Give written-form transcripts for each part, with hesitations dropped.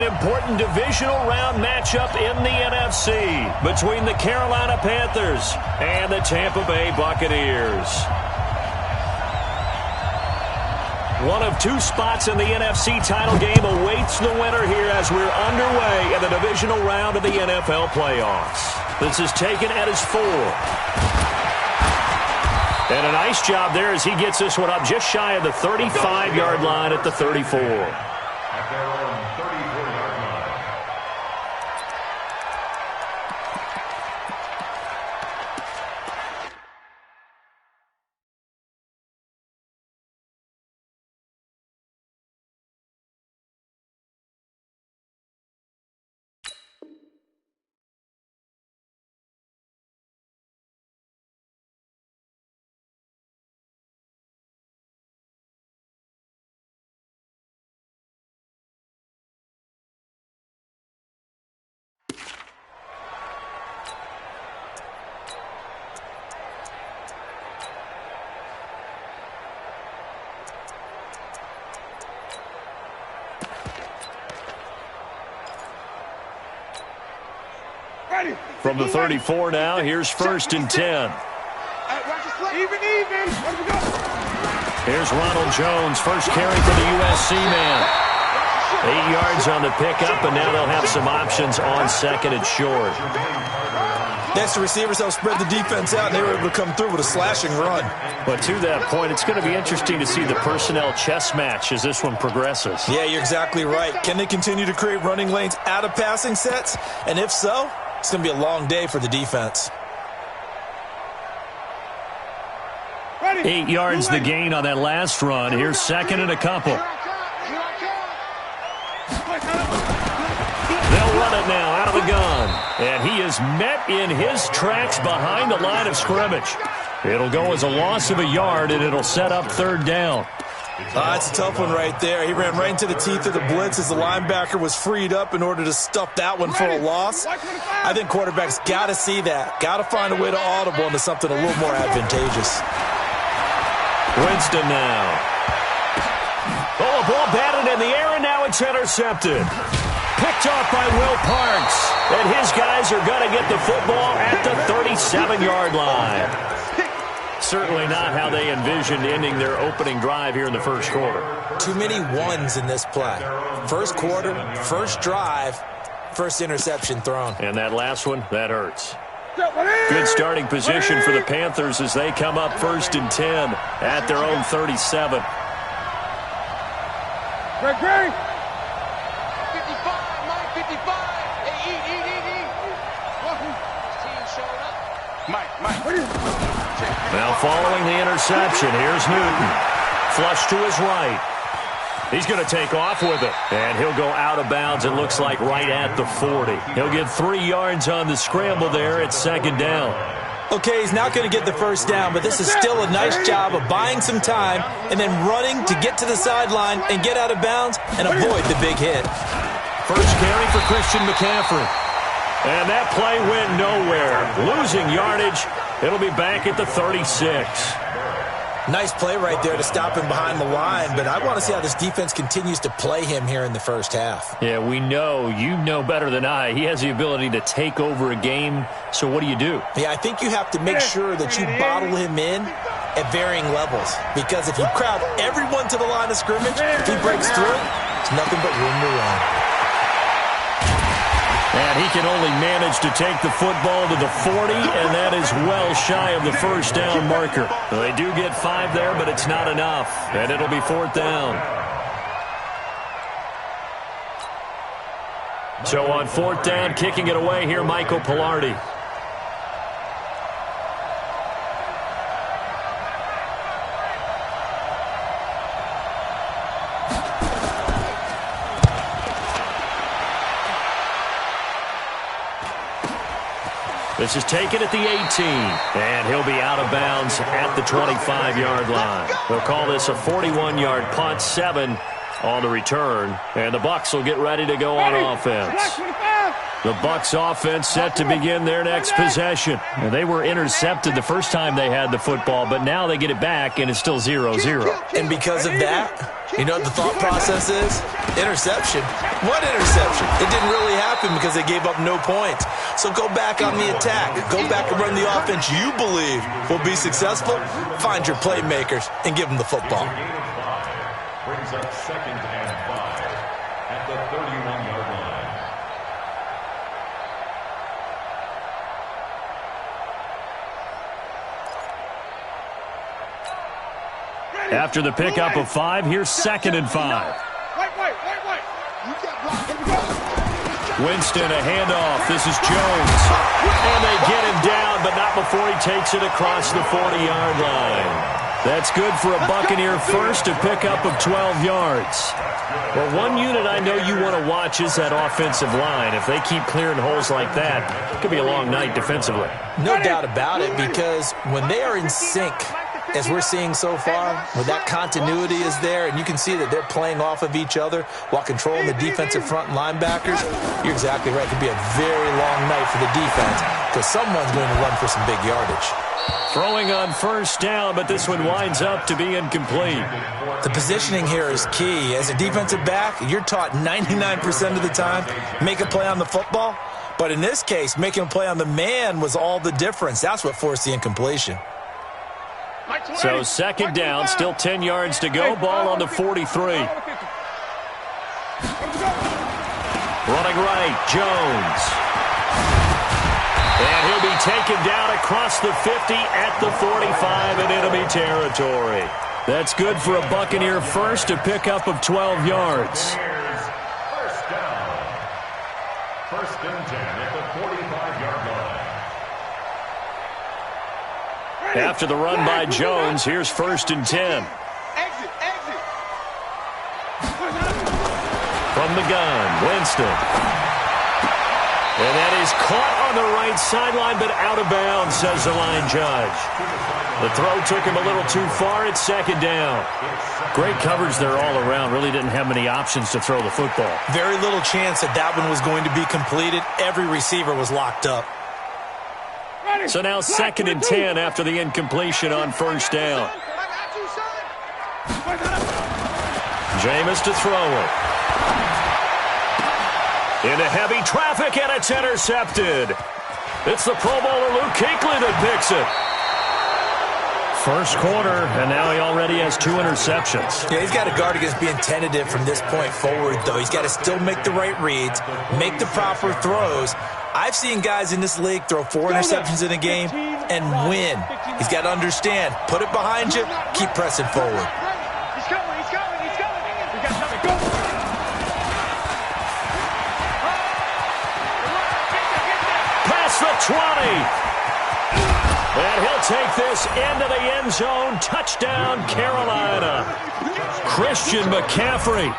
Important divisional round matchup in the NFC between the Carolina Panthers and the Tampa Bay Buccaneers. One of two spots in the NFC title game awaits the winner here as we're underway in the divisional round of the NFL playoffs. This is taken at his 4. And a nice job there as he gets this one up just shy of the 35-yard line at the 34. From the 34 now, here's 1st and 10. Here's Ronald Jones, first carry for the USC man. 8 yards on the pickup, and now they'll have some options on 2nd and short. Next, the receivers help spread the defense out, and they were able to come through with a slashing run. But to that point, it's going to be interesting to see the personnel chess match as this one progresses. Yeah, you're exactly right. Can they continue to create running lanes out of passing sets? And if so, it's going to be a long day for the defense. 8 yards the gain on that last run. Here's 2nd and a couple. They'll run it now out of the gun. And he is met in his tracks behind the line of scrimmage. It'll go as a loss of a yard, and it'll set up 3rd down. It's a tough one right there. He ran right into the teeth of the blitz as the linebacker was freed up in order to stuff that one for a loss. I think quarterbacks got to see that. Got to find a way to audible into something a little more advantageous. Winston now. Oh, a ball batted in the air, and now it's intercepted. Picked off by Will Parks. And his guys are going to get the football at the 37-yard line. Certainly not how they envisioned ending their opening drive here in the first quarter. Too many ones in this play. First quarter, first drive, first interception thrown. And that last one, that hurts. Good starting position for the Panthers as they come up 1st and 10 at their own 37. Greg. 55, Mike, 55. Hey, eat. Team showing up. Mike. Now following the interception, here's Newton. Flush to his right. He's going to take off with it. And he'll go out of bounds, it looks like, right at the 40. He'll get 3 yards on the scramble there at 2nd down. Okay, he's not going to get the first down, but this is still a nice job of buying some time and then running to get to the sideline and get out of bounds and avoid the big hit. First carry for Christian McCaffrey. And that play went nowhere. Losing yardage. It'll be back at the 36. Nice play right there to stop him behind the line, but I want to see how this defense continues to play him here in the first half. Yeah, we know. You know better than I. He has the ability to take over a game, so what do you do? Yeah, I think you have to make sure that you bottle him in at varying levels, because if you crowd everyone to the line of scrimmage, if he breaks through, it's nothing but room to run. And he can only manage to take the football to the 40, and that is well shy of the first down marker. They do get 5 there, but it's not enough, and it'll be 4th down. So on 4th down, kicking it away here, Michael Pilardi. This is taken at the 18, and he'll be out of bounds at the 25-yard line. They'll call this a 41-yard punt, 7 on the return, and the Bucs will get ready to go on offense. The Bucs offense set to begin their next possession. And they were intercepted the first time they had the football, but now they get it back, and it's still 0-0. And because of that, you know what the thought process is? Interception. What interception? It didn't really happen because they gave up no points. So go back on the attack. Go back and run the offense you believe will be successful. Find your playmakers and give them the football. Brings up 2nd and 5 at the 31-yard line. After the pickup of 5, here's 2nd and 5. Winston, a handoff. This is Jones. And they get him down, but not before he takes it across the 40-yard line. That's good for a Buccaneer first, a pickup of 12 yards. Well, one unit I know you want to watch is that offensive line. If they keep clearing holes like that, it could be a long night defensively. No doubt about it, because when they are in sync, as we're seeing so far, where that continuity is there, and you can see that they're playing off of each other while controlling the defensive front linebackers, you're exactly right. It could be a very long night for the defense because someone's going to run for some big yardage. Throwing on first down, but this one winds up to be incomplete. The positioning here is key. As a defensive back, you're taught 99% of the time, make a play on the football. But in this case, making a play on the man was all the difference. That's what forced the incompletion. So 2nd down, still 10 yards to go. Ball on the 43. Running right, Jones. And he'll be taken down across the 50 at the 45 in enemy territory. That's good for a Buccaneer first, a pickup of 12 yards. First down. 1st and 10 at the 45-yard line. After the run by Jones, here's 1st and 10. From the gun, Winston. And that is caught on the right sideline, but out of bounds, says the line judge. The throw took him a little too far. It's 2nd down. Great coverage there all around. Really didn't have many options to throw the football. Very little chance that that one was going to be completed. Every receiver was locked up. So now 2nd and 10 after the incompletion on first down. Jameis to throw it. Into heavy traffic, and it's intercepted. It's the Pro Bowler Luke Kuechly that picks it. First quarter, and now he already has 2 interceptions. Yeah, he's got to guard against being tentative from this point forward, though. He's got to still make the right reads, make the proper throws. I've seen guys in this league throw 4 interceptions in a game and win. He's got to understand, put it behind you, keep pressing forward. He's coming. We got something. Go. Past the 20. And he'll take this into the end zone. Touchdown, Carolina. Christian McCaffrey,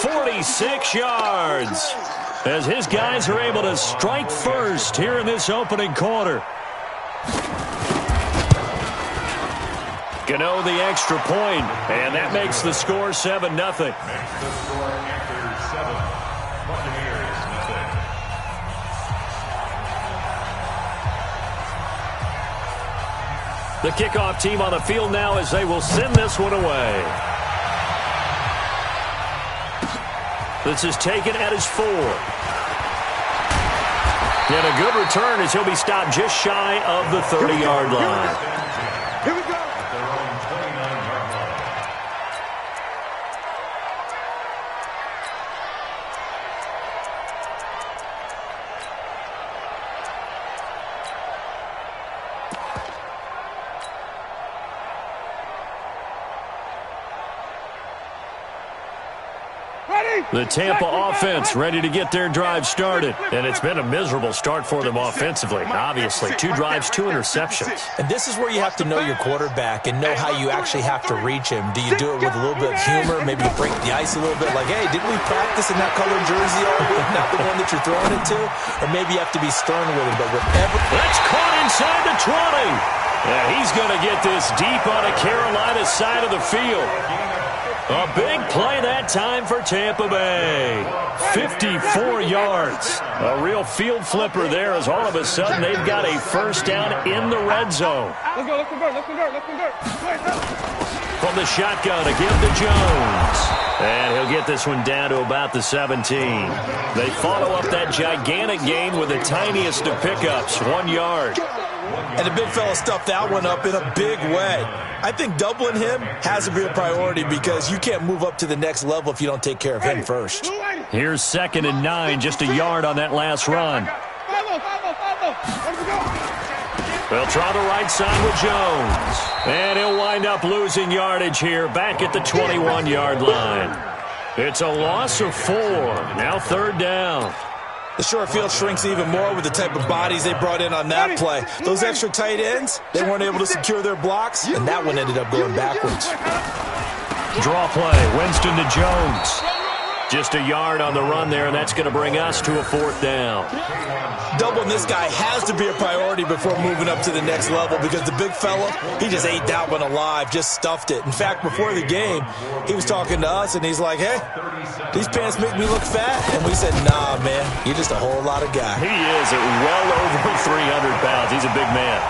46 yards. As his guys are able to strike first here in this opening quarter. Gano the extra point, and that makes the score 7-0. Makes the score after 7. Buccaneers, nothing. The kickoff team on the field now as they will send this one away. This is taken at his 4. And a good return as he'll be stopped just shy of the 30-yard line. Here we go. At their own 29-yard line. The Tampa offense ready to get their drive started. And it's been a miserable start for them offensively. Obviously, 2 drives, 2 interceptions. And this is where you have to know your quarterback and know how you actually have to reach him. Do you do it with a little bit of humor? Maybe you break the ice a little bit like, hey, didn't we practice in that colored jersey all week? Not the one that you're throwing it to? Or maybe you have to be stern with him. But whatever. That's caught inside the 20. Yeah, he's going to get this deep on the Carolina side of the field. A big play that time for Tampa Bay. 54 yards. A real field flipper there as all of a sudden they've got a first down in the red zone. Let's go, let's convert, let's convert, let's convert. From the shotgun to give to Jones. And he'll get this one down to about the 17. They follow up that gigantic gain with the tiniest of pickups, 1 yard. And the big fella stuffed that one up in a big way. I think doubling him has to be a priority because you can't move up to the next level if you don't take care of him first. Here's 2nd and 9, just a yard on that last run. They'll try the right side with Jones. And he'll wind up losing yardage here back at the 21-yard line. It's a loss of 4. Now 3rd down. The short field shrinks even more with the type of bodies they brought in on that play. Those extra tight ends, they weren't able to secure their blocks, and that one ended up going backwards. Draw play, Winston to Jones. Just a yard on the run there, and that's going to bring us to a 4th down. Doubling this guy has to be a priority before moving up to the next level because the big fella, he just ate that one alive, just stuffed it. In fact, before the game, he was talking to us, and he's like, hey, these pants make me look fat. And we said, nah, man, you're just a whole lot of guy. He is at well over 300 pounds. He's a big man.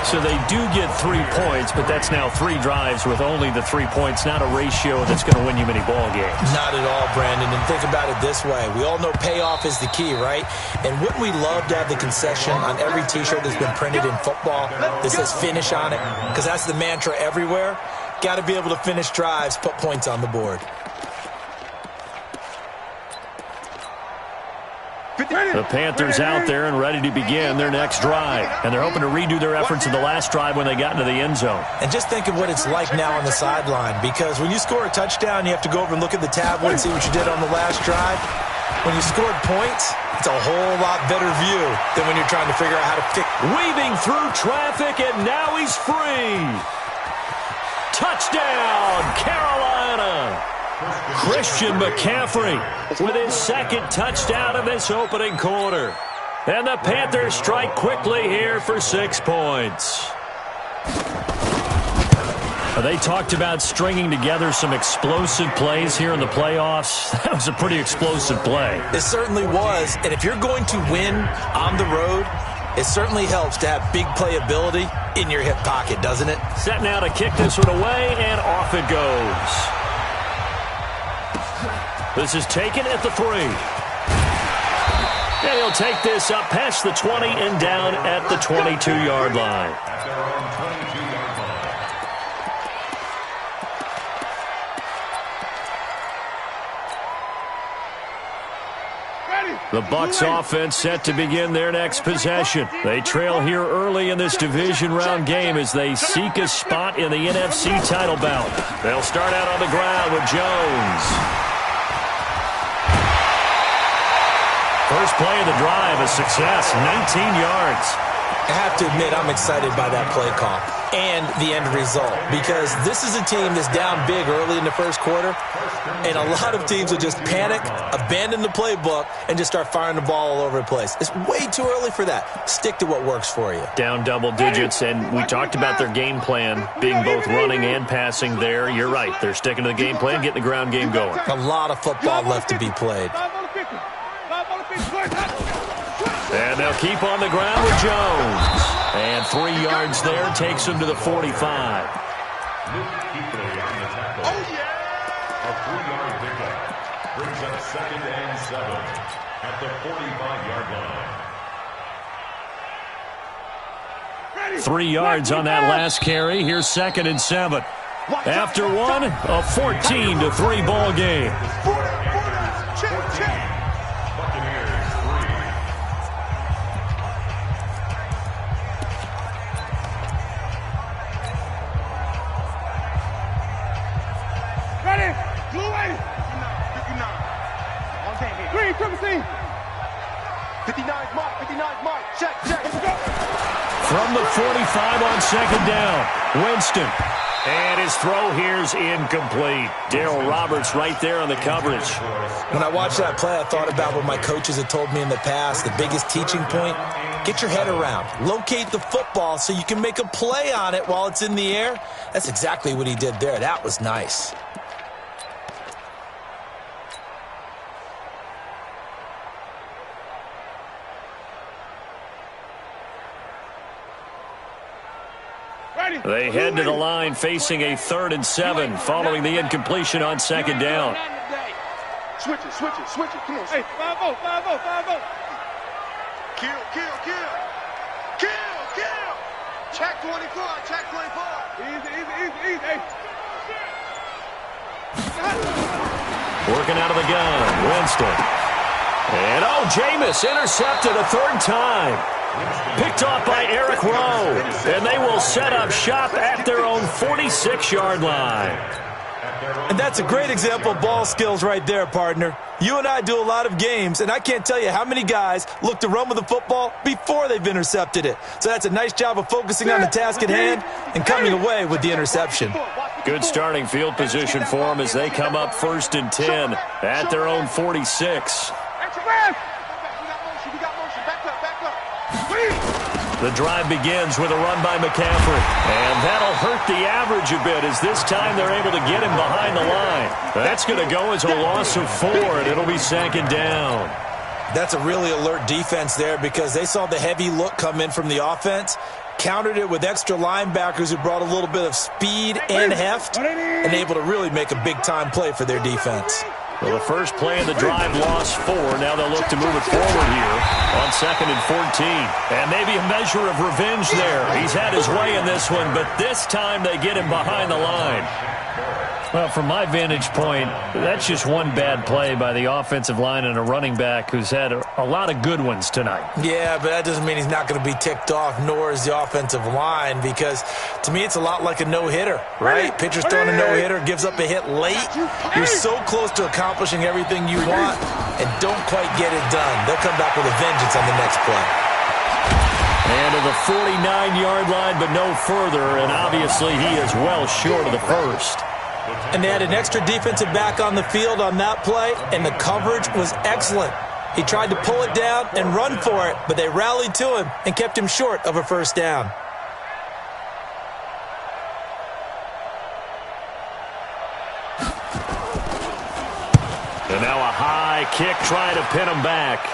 So they do get 3 points, but that's now 3 drives with only the 3 points, not a ratio that's going to win you many ball games. Not at all, Brandon. And think about it this way. We all know payoff is the key, right? And wouldn't we love to have the concession on every T-shirt that's been printed in football that says finish on it? Because that's the mantra everywhere. Got to be able to finish drives, put points on the board. The Panthers out there and ready to begin their next drive. And they're hoping to redo their efforts in the last drive when they got into the end zone. And just think of what it's like now on the sideline. Because when you score a touchdown, you have to go over and look at the tablet and see what you did on the last drive. When you scored points, it's a whole lot better view than when you're trying to figure out how to fix. Weaving through traffic, and now he's free. Touchdown, Carolina. Christian McCaffrey with his 2nd touchdown of this opening quarter. And the Panthers strike quickly here for 6 points. They talked about stringing together some explosive plays here in the playoffs. That was a pretty explosive play. It certainly was. And if you're going to win on the road, it certainly helps to have big playability in your hip pocket, doesn't it? Set now to kick this one away, and off it goes. This is taken at the 3. And he'll take this up past the 20 and down at the 22-yard line. The Bucs offense set to begin their next possession. They trail here early in this division round game as they seek a spot in the NFC title bout. They'll start out on the ground with Jones. First play of the drive, a success, 19 yards. I have to admit, I'm excited by that play call and the end result because this is a team that's down big early in the first quarter, and a lot of teams will just panic, abandon the playbook, and just start firing the ball all over the place. It's way too early for that. Stick to what works for you. Down double digits, and we talked about their game plan being both running and passing there. You're right. They're sticking to the game plan, getting the ground game going. A lot of football left to be played. And they'll keep on the ground with Jones. And 3 yards there takes him to the 45. A 3-yard pickup brings up 2nd and 7 at the 45-yard line. 3 yards on that last carry. Here's 2nd and 7. After one, a 14-3 ball game. From the 45 on 2nd down, Winston. And his throw here's incomplete. Darryl Roberts right there on the coverage. When I watched that play, I thought about what my coaches had told me in the past. The biggest teaching point Get your head around. Locate the football so you can make a play on it while it's in the air. That's exactly what he did there. That was nice. They head to the line facing a 3rd and 7 following the incompletion on 2nd down. Switch it. Come on. Hey, 5-0, 5-0. Kill. Check 24. Easy. Hey. Working out of the gun, Winston. And Jameis intercepted a 3rd time. Picked off by Eric Rowe. And they will set up shop at their own 46-yard line. And that's a great example of ball skills right there, partner. You and I do a lot of games, and I can't tell you how many guys look to run with the football before they've intercepted it. So that's a nice job of focusing on the task at hand and coming away with the interception. Good starting field position for them as they come up 1st and 10 at their own 46. The drive begins with a run by McCaffrey. And that'll hurt the average a bit as this time they're able to get him behind the line. That's going to go as a loss of 4, and it'll be 2nd down. That's a really alert defense there because they saw the heavy look come in from the offense, countered it with extra linebackers who brought a little bit of speed and heft, and able to really make a big-time play for their defense. Well, the first play of the drive lost 4. Now they'll look to move it forward here on 2nd and 14. And maybe a measure of revenge there. He's had his way in this one, but this time they get him behind the line. Well, from my vantage point, that's just one bad play by the offensive line and a running back who's had a lot of good ones tonight. Yeah, but that doesn't mean he's not going to be ticked off, nor is the offensive line, because to me it's a lot like a no-hitter, right? Pitcher's throwing a no-hitter, gives up a hit late. You're so close to accomplishing everything you want and don't quite get it done. They'll come back with a vengeance on the next play. And to the 49-yard line, but no further, and obviously he is well short of the first. And they had an extra defensive back on the field on that play, and the coverage was excellent. He tried to pull it down and run for it, but they rallied to him and kept him short of a 1st down. And now a high kick trying to pin him back.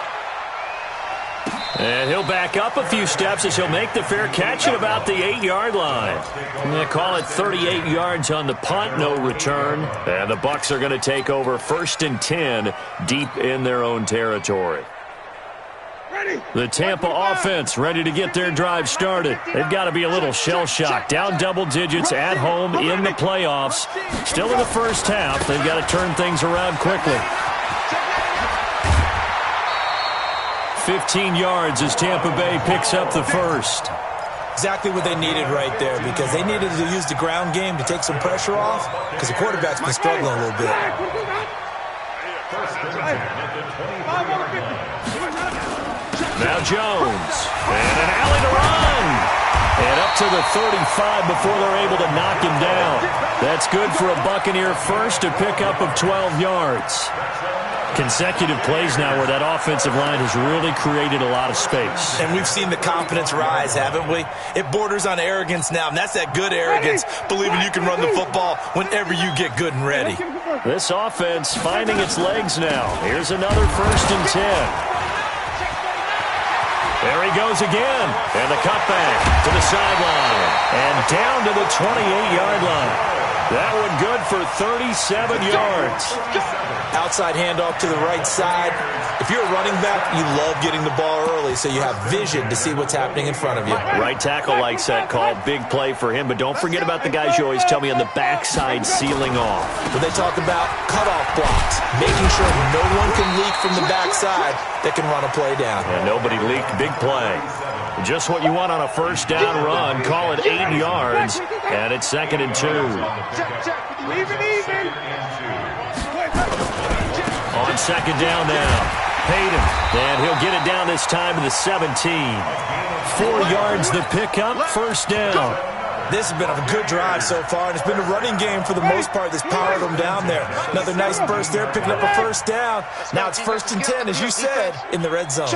And he'll back up a few steps as he'll make the fair catch at about the 8-yard line. They call it 38 yards on the punt, no return. And the Bucs are going to take over 1st and 10 deep in their own territory. The Tampa offense ready to get their drive started. They've got to be a little shell-shocked. Down double digits at home in the playoffs. Still in the first half. They've got to turn things around quickly. 15 yards as Tampa Bay picks up the first. Exactly what they needed right there because they needed to use the ground game to take some pressure off because the quarterback's been struggling a little bit. Now Jones. And an alley to run. And up to the 35 before they're able to knock him down. That's good for a Buccaneer first, a pickup of 12 yards. Consecutive plays now where that offensive line has really created a lot of space. And we've seen the confidence rise, haven't we? It borders on arrogance now, and that's that good arrogance, believing you can run the football whenever you get good and ready. This offense finding its legs now. Here's another 1st and 10. There he goes again. And the cutback to the sideline. And down to the 28-yard line. That one good for 37 yards. Outside handoff to the right side. If you're a running back, you love getting the ball early so you have vision to see what's happening in front of you. Right tackle likes that call. Big play for him. But don't forget about the guys you always tell me on the backside sealing off. When they talk about cutoff blocks, making sure no one can leak from the backside that can run a play down. And nobody leaked. Big play. Just what you want on a 1st down run. Call it 8 yards. And it's 2nd and 2. On 2nd down now. Payton. And he'll get it down this time to the 17. 4 yards the pickup. 1st down. This has been a good drive so far, and it's been a running game for the most part that's powered them down there. Another nice burst there, picking up a 1st down. Now it's 1st and 10, as you said, in the red zone.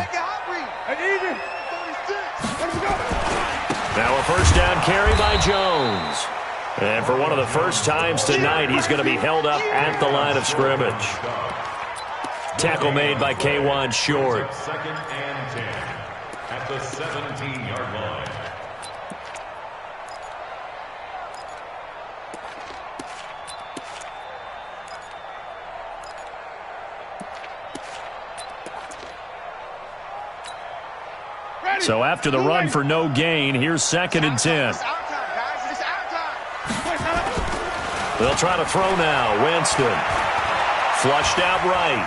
Now a first down carry by Jones. And for one of the first times tonight, he's going to be held up at the line of scrimmage. Tackle made by K1 Short. Second and 10 at the 17-yard line. So after the run for no gain, here's second and 10. They'll try to throw now. Winston. Flushed out right.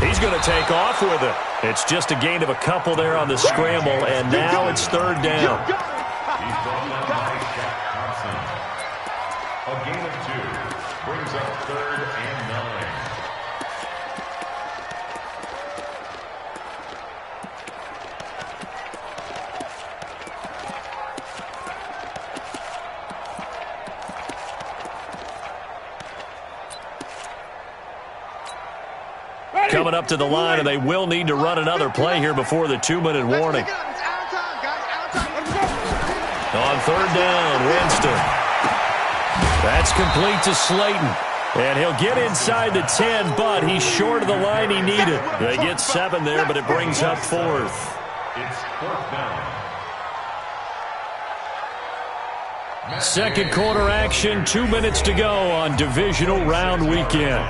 He's going to take off with it. It's just a gain of a couple there on the scramble, and now it's third down. He's brought down by Shaq Thompson. A gain of 2 brings up third and 9. Coming up to the line, and they will need to run another play here before the 2-minute warning. On third down, Winston. That's complete to Slayton. And he'll get inside the 10, but he's short of the line he needed. They get 7 there, but it brings up fourth. It's fourth down. Second quarter action, 2 minutes to go on divisional round weekend.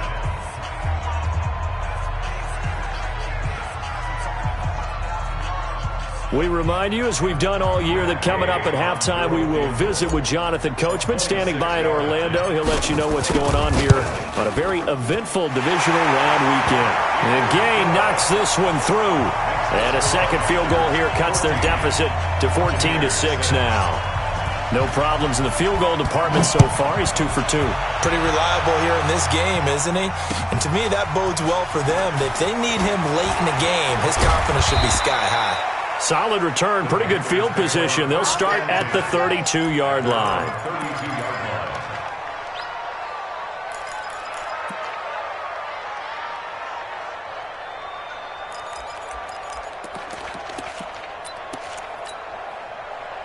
We remind you, as we've done all year, that coming up at halftime, we will visit with Jonathan Coachman, standing by in Orlando. He'll let you know what's going on here on a very eventful divisional round weekend. And Gain knocks this one through. And a second field goal here cuts their deficit to 14-6 now. No problems in the field goal department so far. He's 2 for 2. Pretty reliable here in this game, isn't he? And to me, that bodes well for them. If they need him late in the game, his confidence should be sky high. Solid return, pretty good field position. They'll start at the 32-yard line. 32-yard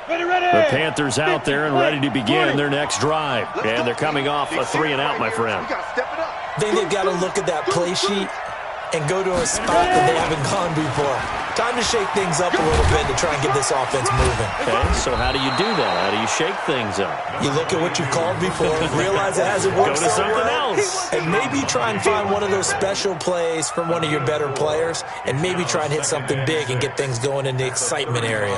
line. The Panthers out there and ready to begin their next drive. And thee coming off a 3-and-out, my friend. I think they've got to look at that play sheet and go to a spot that they haven't gone before. Time to shake things up a little bit to try and get this offense moving. Okay, so how do you do that? How do you shake things up? You look at what you've called before, realize it hasn't worked Go to so something well, else. and maybe try and find one of those special plays from one of your better players, and maybe try and hit something big and get things going in the excitement area.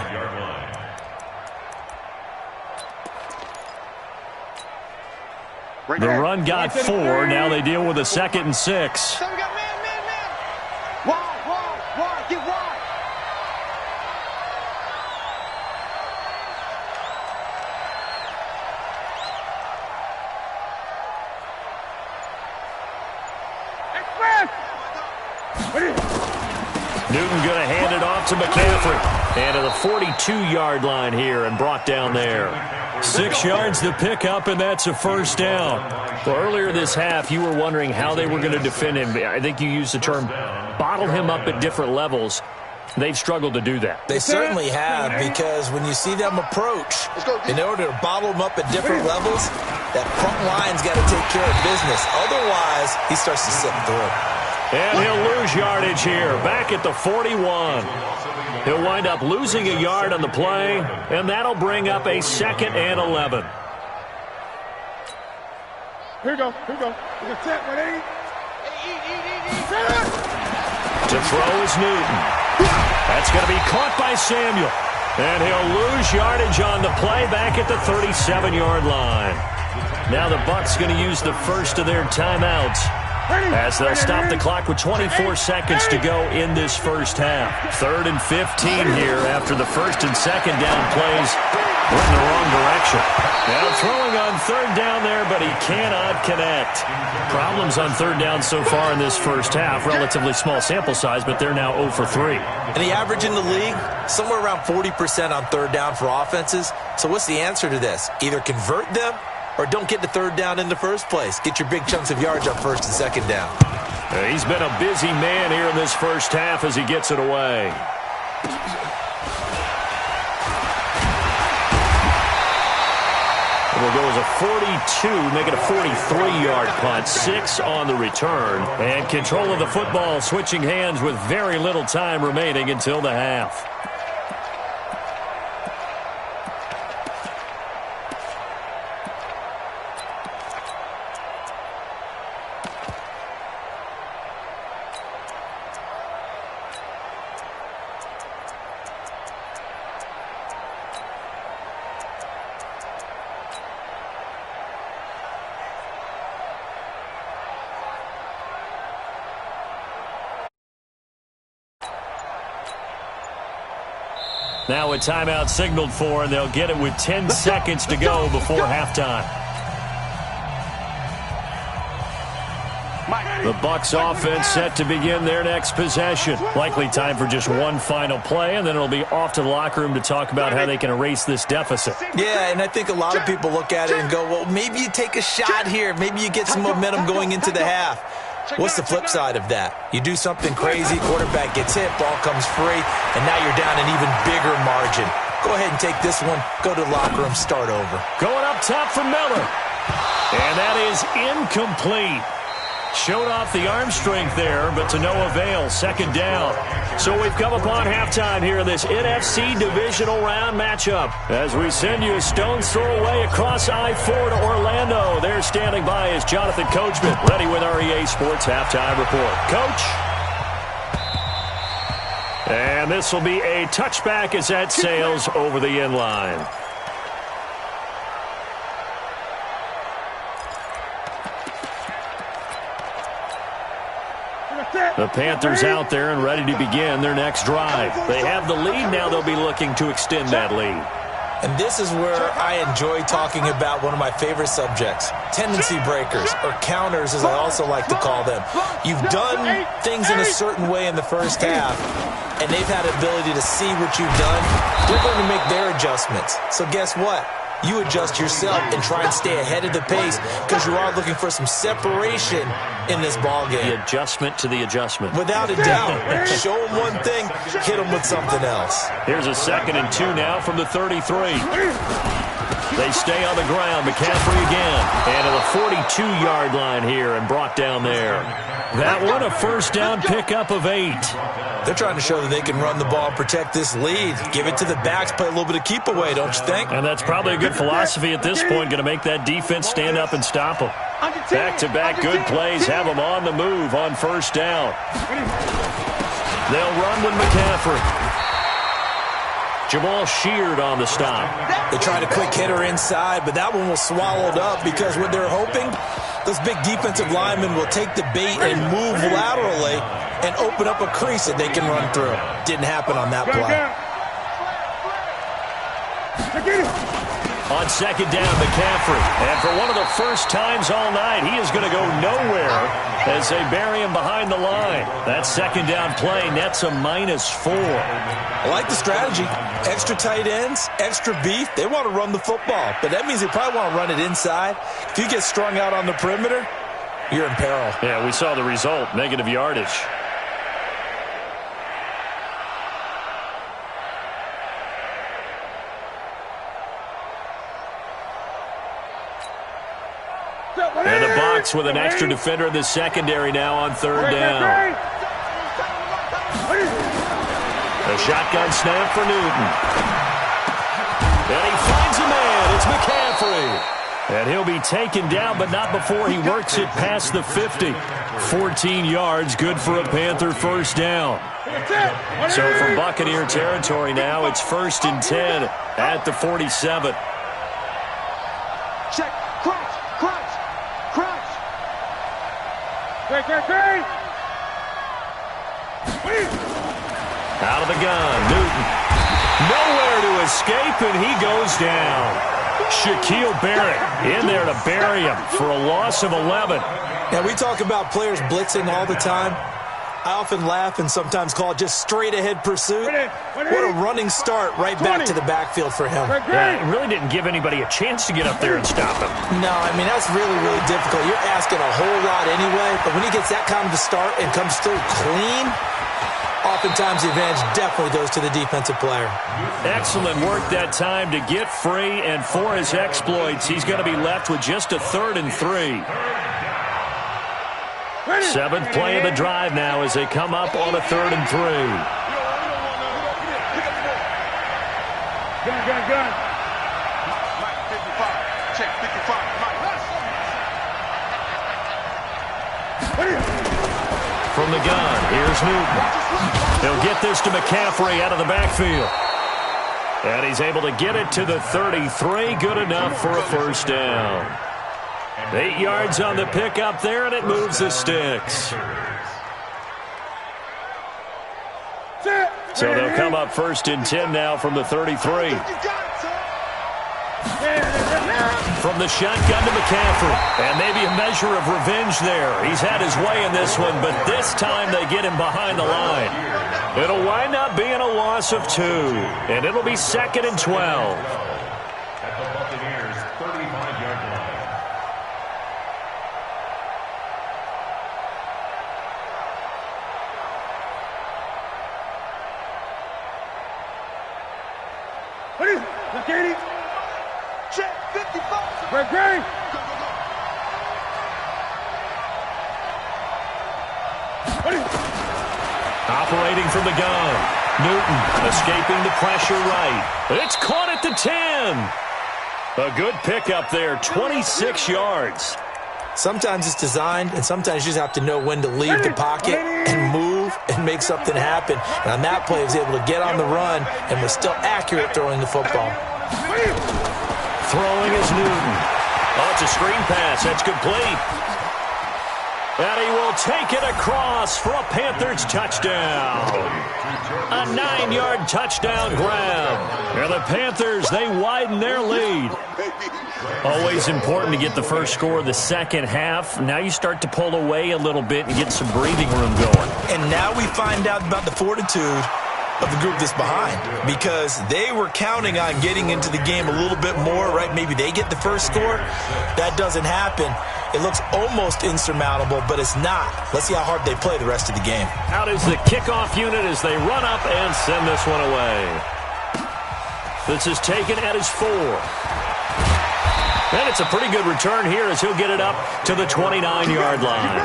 The run got 4. Now they deal with a 2nd and 6. So we got man. Wide, get wide. Newton going to hand it off to McCaffrey. And to the 42-yard line here and brought down there. 6 yards to pick up, and that's a first down. Well, earlier this half, you were wondering how they were going to defend him. I think you used the term bottle him up at different levels. They've struggled to do that. They certainly have, because when you see them approach, in order to bottle them up at different levels, that front line's got to take care of business. Otherwise, he starts to slip through. And he'll lose yardage here, back at the 41. He'll wind up losing a yard on the play, and that'll bring up a 2nd and 11. Here we go. We got set, ready? To throw is Newton. That's going to be caught by Samuel. And he'll lose yardage on the play back at the 37-yard line. Now the Bucs going to use the first of their timeouts, as they'll stop the clock with 24 seconds to go in this first half. 3rd and 15 here after the 1st and 2nd down plays went in the wrong direction. Now throwing on 3rd down there, but he cannot connect. Problems on 3rd down so far in this first half. Relatively small sample size, but they're now 0 for 3. And the average in the league, somewhere around 40% on 3rd down for offenses. So what's the answer to this? Either convert them or don't get the 3rd down in the first place. Get your big chunks of yards up 1st and 2nd down. He's been a busy man here in this first half as he gets it away. will go as a 42, make it a 43-yard punt, 6 on the return. And control of the football switching hands with very little time remaining until the half. Now a timeout signaled for, and they'll get it with 10 seconds to go before halftime. The Bucs offense set to begin their next possession. Likely time for just one final play, and then it'll be off to the locker room to talk about how they can erase this deficit. Yeah, and I think a lot of people look at it and go, well, maybe you take a shot here. Maybe you get some momentum going into the half. What's the flip side of that? You do something crazy, quarterback gets hit, ball comes free, and now you're down an even bigger margin. Go ahead and take this one, go to the locker room, start over. Going up top for Miller. And that is incomplete. Showed off the arm strength there, but to no avail. Second down. So we've come upon halftime here in this NFC divisional round matchup. As we send you a stone's throw away across I-4 to Orlando. There standing by is Jonathan Coachman, ready with our EA Sports Halftime Report. Coach? And this will be a touchback as that sails over the end line. The Panthers out there and ready to begin their next drive. They have the lead. Now they'll be looking to extend that lead. And this is where I enjoy talking about one of my favorite subjects, tendency breakers, or counters as I also like to call them. You've done things in a certain way in the first half, and they've had the ability to see what you've done. They're going to make their adjustments. So guess what? You adjust yourself and try and stay ahead of the pace because you are looking for some separation in this ball game. The adjustment to the adjustment. Without a doubt. Show them one thing, hit them with something else. Here's a 2nd and 2 now from the 33. They stay on the ground. McCaffrey again. And to the 42-yard line here and brought down there. That one a first down pickup of 8. They're trying to show that they can run the ball and protect this lead. Give it to the backs, play a little bit of keep away, don't you think? And that's probably a good philosophy at this point. Going to make that defense stand up and stop them. Back-to-back good plays have them on the move on first down. They'll run with McCaffrey. Jamal Sheard on the stop. They tried a quick hitter inside, but that one was swallowed up because what they're hoping, those big defensive linemen will take the bait and move laterally and open up a crease that they can run through. Didn't happen on that play. On second down, McCaffrey. And for one of the first times all night, he is going to go nowhere as they bury him behind the line. That second down play nets a -4. I like the strategy. Extra tight ends, extra beef. They want to run the football, but that means they probably want to run it inside. If you get strung out on the perimeter, you're in peril. Yeah, we saw the result, negative yardage. And the Bucs with an extra defender in the secondary now on third down. A shotgun snap for Newton. And he finds a man. It's McCaffrey. And he'll be taken down, but not before he works it past the 50. 14 yards, good for a Panther first down. So from Buccaneer territory now, it's 1st and 10 at the 47. Check. Great. Out of the gun, Newton. Nowhere to escape, and he goes down. Shaquille Barrett in there to bury him for a loss of 11. Now, we talk about players blitzing all the time. I often laugh and sometimes call it just straight-ahead pursuit. What a running start right back to the backfield for him. Yeah, it really didn't give anybody a chance to get up there and stop him. No, I mean, that's really, really difficult. You're asking a whole lot anyway, but when he gets that kind of a start and comes through clean, Oftentimes, the advantage definitely goes to the defensive player. Excellent work that time to get free, and for his exploits, he's going to be left with just a 3rd and 3. 7th play of the drive now as they come up on a 3rd and 3. Gun. Mike, 55. Check, 55. Mike. From the gun, here's Newton. He'll get this to McCaffrey out of the backfield. And he's able to get it to the 33. Good enough for a 1st down. 8 yards on the pickup there, and it moves the sticks. So they'll come up 1st and 10 now from the 33. From the shotgun to McCaffrey. And maybe a measure of revenge there. He's had his way in this one, but this time they get him behind the line. It'll wind up being a loss of 2. And it'll be 2nd and 12. At the Buccaneers' 35-yard line. Katie. Check, 55. Great. Operating from the gun. Newton escaping the pressure right. It's caught at the 10. A good pickup there, 26 yards. Sometimes it's designed, and sometimes you just have to know when to leave the pocket and move and make something happen. And on that play, he was able to get on the run and was still accurate throwing the football. Throwing is Newton. Oh, it's a screen pass. That's complete. And he will take it across for a Panthers touchdown. A 9-yard touchdown grab. And the Panthers, they widen their lead. Always important to get the first score of the second half. Now you start to pull away a little bit and get some breathing room going. And now we find out about the fortitude of the group that's behind, because they were counting on getting into the game a little bit more, right? Maybe they get the first score. That doesn't happen. It looks almost insurmountable, but it's not. Let's see how hard they play the rest of the game. Out is the kickoff unit as they run up and send this one away. This is taken at his 4. And it's a pretty good return here as he'll get it up to the 29-yard line.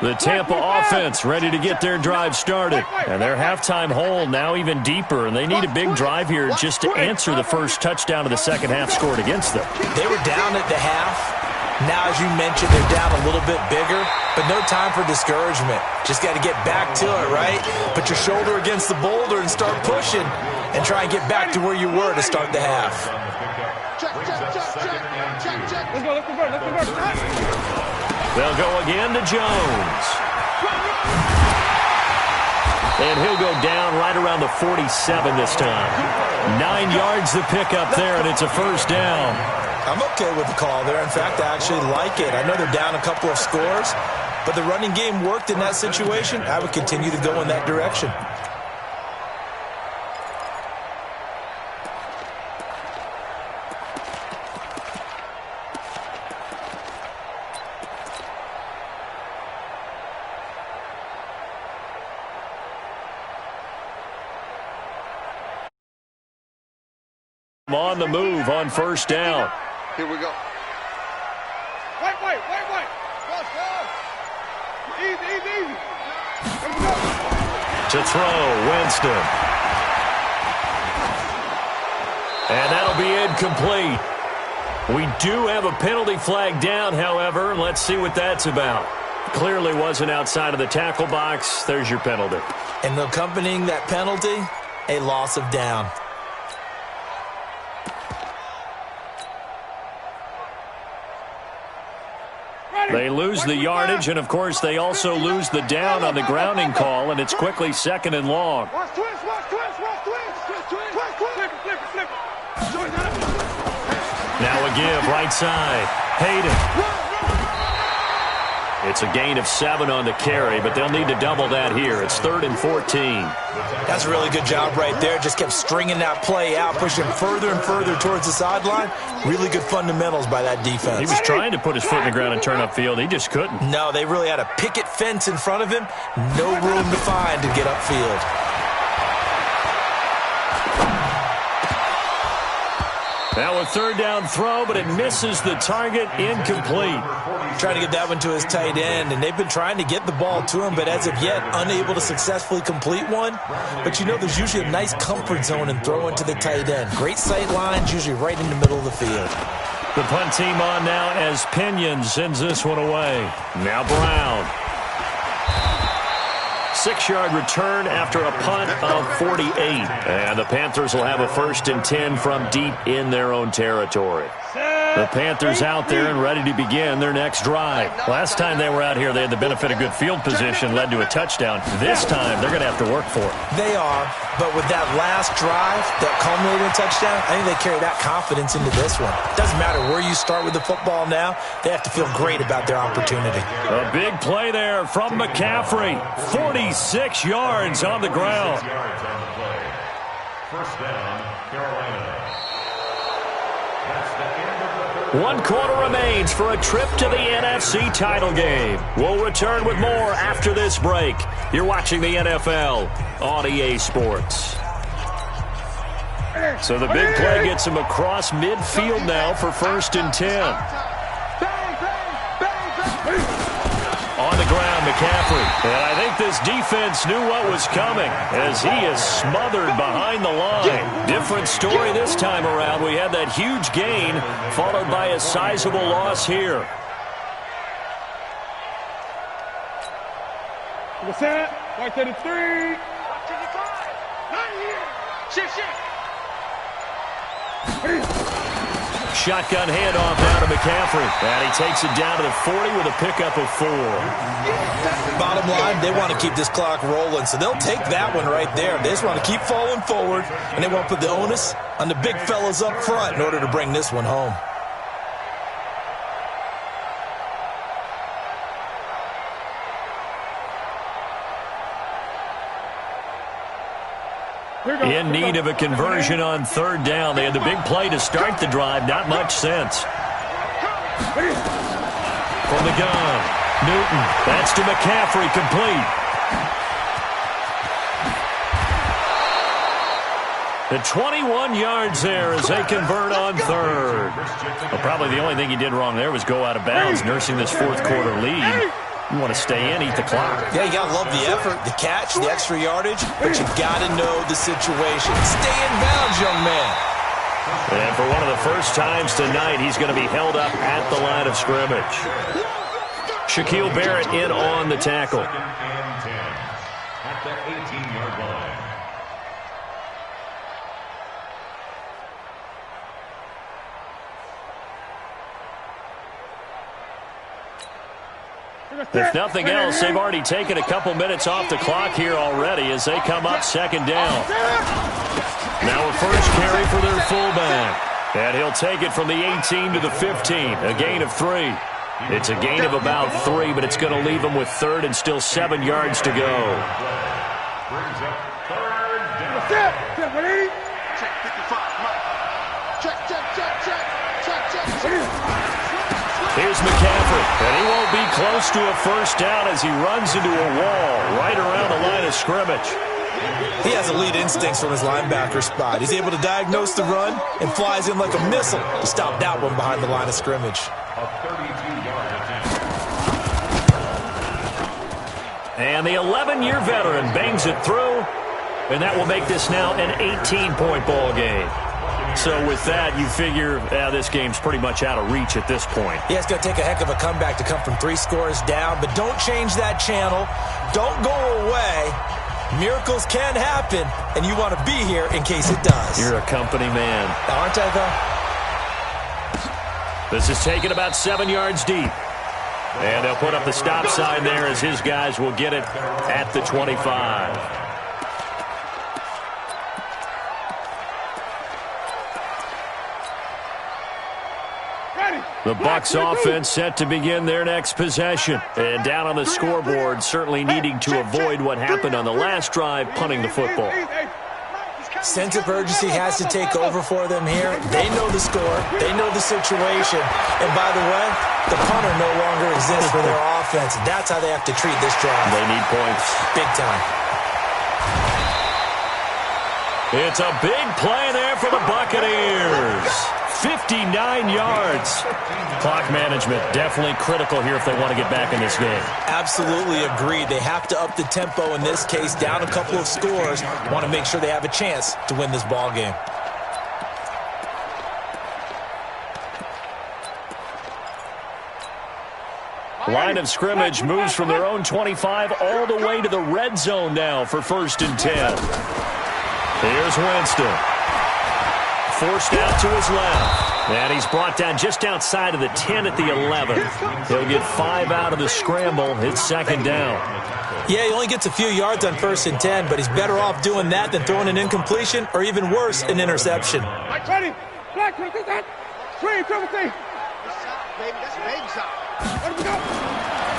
The Tampa offense ready to get their drive started. And their halftime hole now even deeper, and they need a big drive here just to answer the first touchdown of the second half scored against them. They were down at the half. Now, as you mentioned, they're down a little bit bigger, but no time for discouragement. Just got to get back to it, right? Put your shoulder against the boulder and start pushing and try and get back to where you were to start the half. Check. Let's go. They'll go again to Jones. And he'll go down right around the 47 this time. 9 yards the pickup there, and it's a first down. I'm okay with the call there. In fact, I actually like it. I know they're down a couple of scores, but the running game worked in that situation. I would continue to go in that direction. On the move on first down. Here we go. Wait. Easy. To throw, Winston. And that'll be incomplete. We do have a penalty flag down, however. Let's see what that's about. Clearly wasn't outside of the tackle box. There's your penalty. And accompanying that penalty, a loss of down. They lose the yardage, and, of course, they also lose the down on the grounding call, and it's quickly second and long. Watch twist. Now a give, right side. Hayden. It's a gain of 7 on the carry, but they'll need to double that here. It's 3rd and 14. That's a really good job right there. Just kept stringing that play out, pushing further and further towards the sideline. Really good fundamentals by that defense. He was trying to put his foot in the ground and turn upfield. He just couldn't. No, they really had a picket fence in front of him. No room to find to get upfield. Now a 3rd down throw, but it misses the target, incomplete. Trying to get that one to his tight end, and they've been trying to get the ball to him, but as of yet, unable to successfully complete one. But you know there's usually a nice comfort zone in throwing to the tight end. Great sight lines, usually right in the middle of the field. The punt team on now as Pinion sends this one away. Now Brown. 6-yard return after a punt of 48. And the Panthers will have a 1st and 10 from deep in their own territory. The Panthers out there and ready to begin their next drive. Last time they were out here, they had the benefit of good field position, led to a touchdown. This time, they're going to have to work for it. They are, but with that last drive that culminated in a touchdown, I think they carry that confidence into this one. Doesn't matter where you start with the football now, they have to feel great about their opportunity. A big play there from McCaffrey. 46 yards on the ground. 1st down, Carolina. 1 quarter remains for a trip to the NFC title game. We'll return with more after this break. You're watching the NFL on EA Sports. So the big play gets him across midfield now for 1st and 10. On the ground, McCaffrey. And I think this defense knew what was coming as he is smothered behind the line. Different story this time around. We had that huge gain followed by a sizable loss here. What's that? Right to the 3. Not here. Shift. Shotgun handoff now to McCaffrey. And he takes it down to the 40 with a pickup of 4. Bottom line, they want to keep this clock rolling, so they'll take that one right there. They just want to keep falling forward, and they want to put the onus on the big fellas up front in order to bring this one home. In need of a conversion on 3rd down. They had the big play to start the drive. Not much sense. From the gun, Newton. That's to McCaffrey, complete. The 21 yards there as they convert on 3rd. Well, probably the only thing he did wrong there was go out of bounds, nursing this 4th quarter lead. You want to stay in, eat the clock. Yeah, you got to love the effort, the catch, the extra yardage, but you got to know the situation. Stay in bounds, young man. And for one of the first times tonight, he's going to be held up at the line of scrimmage. Shaquille Barrett in on the tackle. 2nd and 10 at the 18-yard line. If nothing else, they've already taken a couple minutes off the clock here already as they come up 2nd down. Now a first carry for their fullback. And he'll take it from the 18 to the 15, a gain of 3. It's a gain of about 3, but it's going to leave them with 3rd and still 7 yards to go. Brings up 3rd down. Check 55, Mike. Check. Here's McCaffrey, and he won't be close to a 1st down as he runs into a wall right around the line of scrimmage. He has elite instincts from his linebacker spot. He's able to diagnose the run and flies in like a missile to stop that one behind the line of scrimmage. A 32-yard attempt. And the 11-year veteran bangs it through, and that will make this now an 18-point ball game. So with that, you figure this game's pretty much out of reach at this point. Yeah, it's going to take a heck of a comeback to come from 3 scores down, but don't change that channel. Don't go away. Miracles can happen, and you want to be here in case it does. You're a company man. Aren't I, though? This is taken about 7 yards deep. And they'll put up the stop sign there as his guys will get it at the 25. The Bucs offense set to begin their next possession. And down on the scoreboard, certainly needing to avoid what happened on the last drive, punting the football. Sense of urgency has to take over for them here. They know the score. They know the situation. And by the way, the punter no longer exists for their offense. That's how they have to treat this drive. They need points. Big time. It's a big play there for the Buccaneers. 59 yards. Clock management definitely critical here if they want to get back in this game. Absolutely agreed. They have to up the tempo in this case, down a couple of scores. Want to make sure they have a chance to win this ball game. Line of scrimmage moves from their own 25 all the way to the red zone now for 1st and 10. Here's Winston. Forced out to his left. And he's brought down just outside of the 10 at the 11. He'll get 5 out of the scramble. It's 2nd down. Yeah, he only gets a few yards on 1st and 10, but he's better off doing that than throwing an incompletion or even worse, an interception.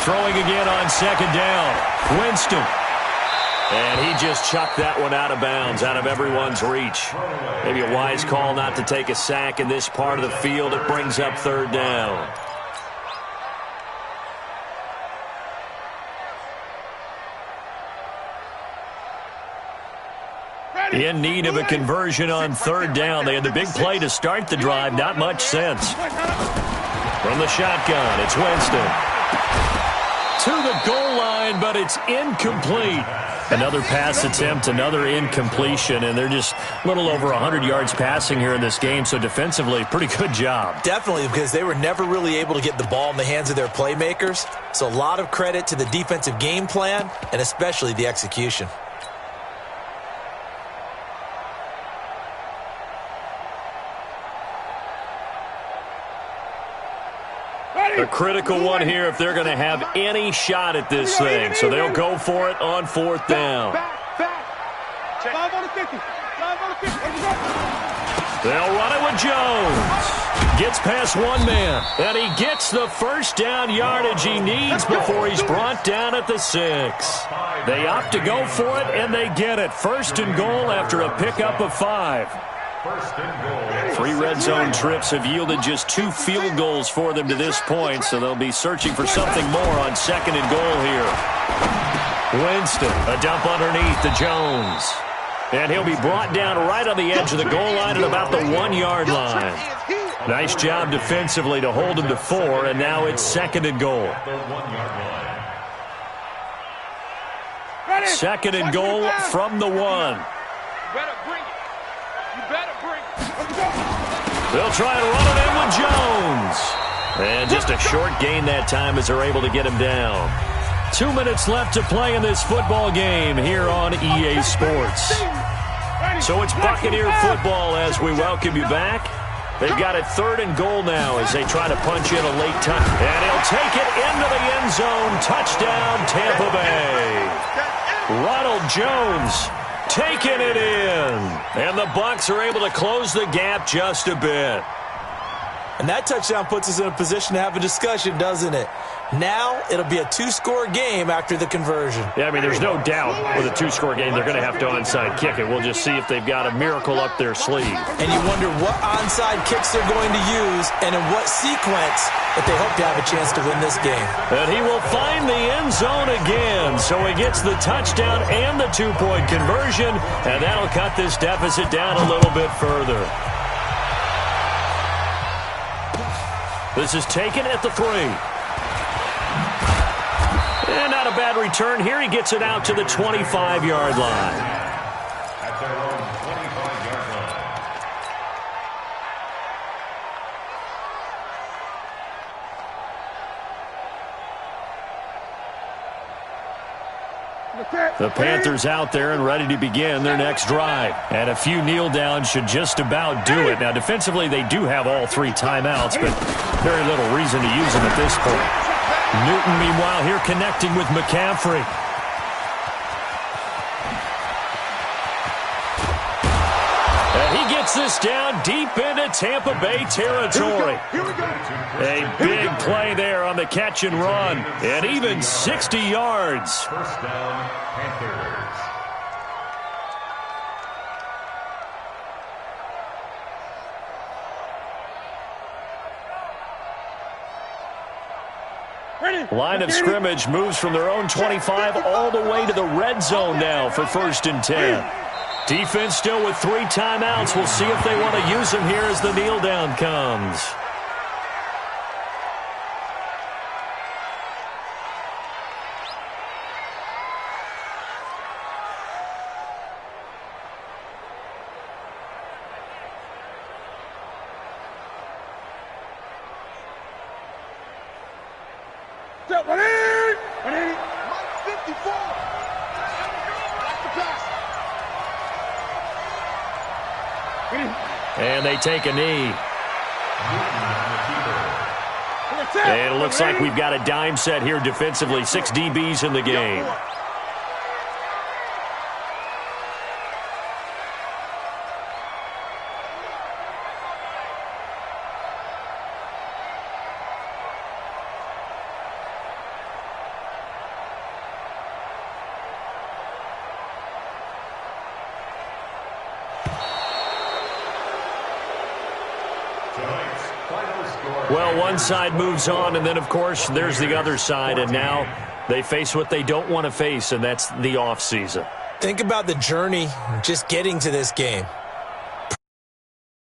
Throwing again on 2nd down. Winston. And he just chucked that one out of bounds, out of everyone's reach. Maybe a wise call not to take a sack in this part of the field. It brings up 3rd down. In need of a conversion on 3rd down. They had the big play to start the drive. Not much sense. From the shotgun, it's Winston. To the goal line, but it's incomplete. Another pass attempt, another incompletion, and they're just a little over 100 yards passing here in this game, so defensively, pretty good job. Definitely, because they were never really able to get the ball in the hands of their playmakers, so a lot of credit to the defensive game plan and especially the execution. A critical one here if they're going to have any shot at this thing. So they'll go for it on 4th down. They'll run it with Jones. Gets past one man. And he gets the 1st down yardage he needs before he's brought down at the 6. They opt to go for it, and they get it. 1st and goal after a pickup of 5. 3 red zone trips have yielded just 2 field goals for them to this point, so they'll be searching for something more on 2nd and goal here. Winston, a dump underneath to Jones. And he'll be brought down right on the edge of the goal line at about the 1-yard line. Nice job defensively to hold him to 4, and now it's 2nd and goal. 2nd and goal from the 1. They'll try and run it in with Jones. And just a short gain that time as they're able to get him down. 2 minutes left to play in this football game here on EA Sports. So it's Buccaneer football as we welcome you back. They've got it 3rd and goal now as they try to punch in a late touch. And he'll take it into the end zone. Touchdown, Tampa Bay. Ronald Jones taking it in. And the Bucs are able to close the gap just a bit. And that touchdown puts us in a position to have a discussion, doesn't it? Now it'll be a 2-score game after the conversion. Yeah, I mean, there's no doubt with a 2-score game they're going to have to onside kick it. We'll just see if they've got a miracle up their sleeve. And you wonder what onside kicks they're going to use and in what sequence that they hope to have a chance to win this game. And he will find the end zone again. So he gets the touchdown and the 2-point conversion, and that'll cut this deficit down a little bit further. This is taken at the 3. And not a bad return here. He gets it out to the 25-yard line. At their own 25-yard line. The Panthers out there and ready to begin their next drive. And a few kneel downs should just about do it. Now, defensively, they do have all 3 timeouts, but very little reason to use them at this point. Newton, meanwhile, here connecting with McCaffrey. And he gets this down deep into Tampa Bay territory. A big play there on the catch and run, and even 60 yards. First down, Panthers. Line of scrimmage moves from their own 25 all the way to the red zone now for 1st and 10. Defense still with 3 timeouts. We'll see if they want to use them here as the kneel down comes. And they take a knee. And it looks like we've got a dime set here defensively. 6 DBs in the game. Well, one side moves on, and then, of course, there's the other side, and now they face what they don't want to face, and that's the offseason. Think about the journey just getting to this game.